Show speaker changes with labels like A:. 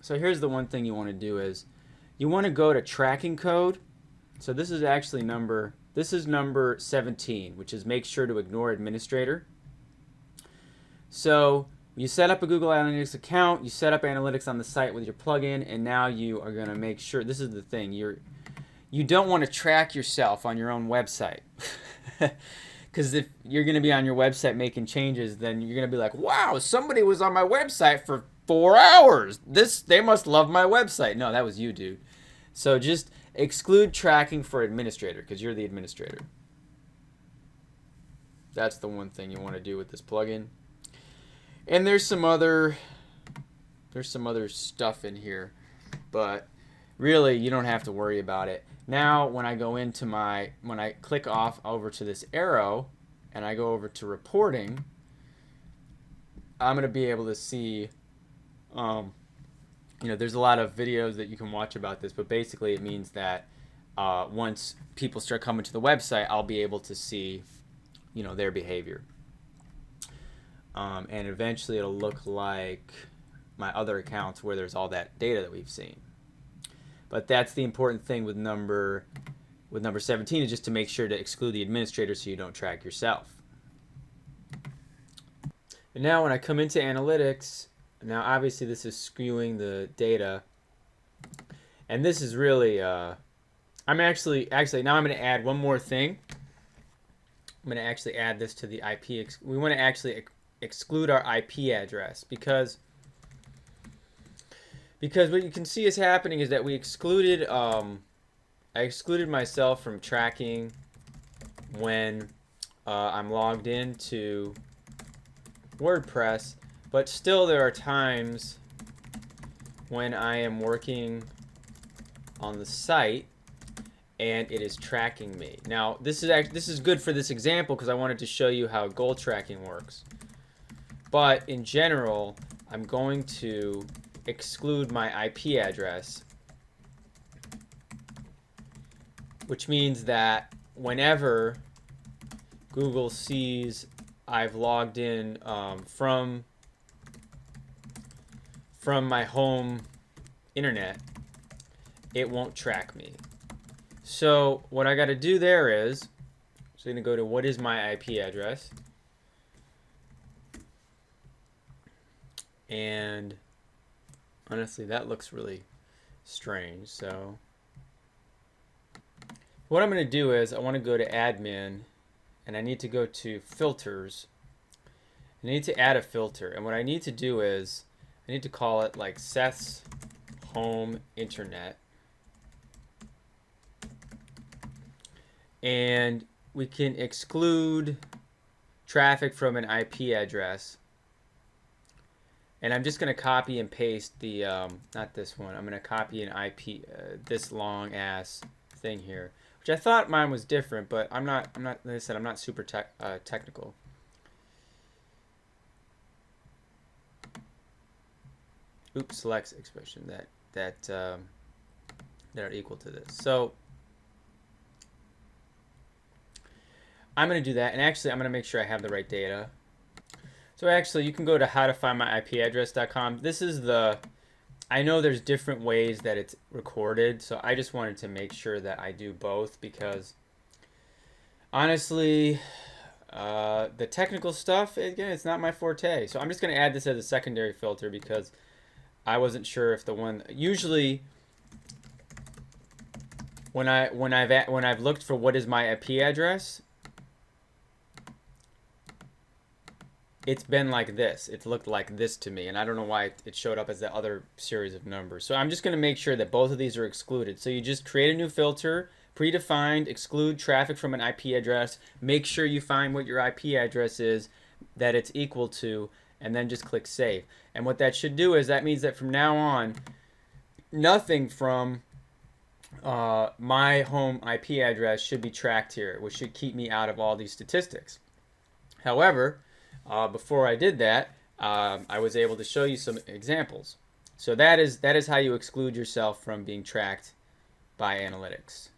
A: So here's the one thing you want to do is you want to go to tracking code. So this is actually number 17, which is make sure to ignore administrator. So you set up a Google Analytics account, you set up analytics on the site with your plugin, and now you are going to make sure, this is the thing, you don't want to track yourself on your own website. Because if you're going to be on your website making changes, then you're going to be like, wow, somebody was on my website for 4 hours. They must love my website. No, that was you, dude. So just exclude tracking for administrator because you're the administrator. That's the one thing you want to do with this plugin. And there's some other stuff in here, but really you don't have to worry about it. Now when I go into when I click off over to this arrow and I go over to reporting, I'm going to be able to see there's a lot of videos that you can watch about this, but basically it means that once people start coming to the website, I'll be able to see their behavior. And eventually it'll look like my other accounts where there's all that data that we've seen. But that's the important thing with number 17 is just to make sure to exclude the administrator so you don't track yourself. And now when I come into analytics, now obviously this is skewing the data. And this is really, I'm actually now I'm going to add one more thing. I'm going to actually add this to the IP. We want to actually exclude our IP address because what you can see is happening is that we excluded I excluded myself from tracking when I'm logged into WordPress, but still there are times when I am working on the site and it is tracking me. Now this is good for this example because I wanted to show you how goal tracking works. But in general, I'm going to exclude my IP address, which means that whenever Google sees I've logged in from my home internet, it won't track me. So what I got to do there is, so I'm going to go to what is my IP address. And honestly, that looks really strange. So what I'm going to do is I want to go to admin and I need to go to filters. I need to add a filter. And what I need to do is I need to call it like Seth's home internet. And we can exclude traffic from an IP address. And I'm just going to copy and paste the, not this one, I'm going to copy an IP, this long ass thing here, which I thought mine was different, but I'm not, like I said, I'm not super technical. Oops, selects expression that are equal to this. So I'm going to do that, and actually I'm going to make sure I have the right data. So actually, you can go to howtofindmyipaddress.com. This is I know there's different ways that it's recorded, so I just wanted to make sure that I do both because honestly, the technical stuff, again, it's not my forte. So I'm just going to add this as a secondary filter because I wasn't sure if the one, usually when I've looked for what is my IP address, it's been like this. It's looked like this to me, and I don't know why it showed up as the other series of numbers. So I'm just going to make sure that both of these are excluded. So you just create a new filter, predefined, exclude traffic from an IP address, make sure you find what your IP address is that it's equal to, and then just click save. And what that should do is that means that from now on, nothing from my home IP address should be tracked here, which should keep me out of all these statistics. However, before I did that, I was able to show you some examples. So that is how you exclude yourself from being tracked by analytics.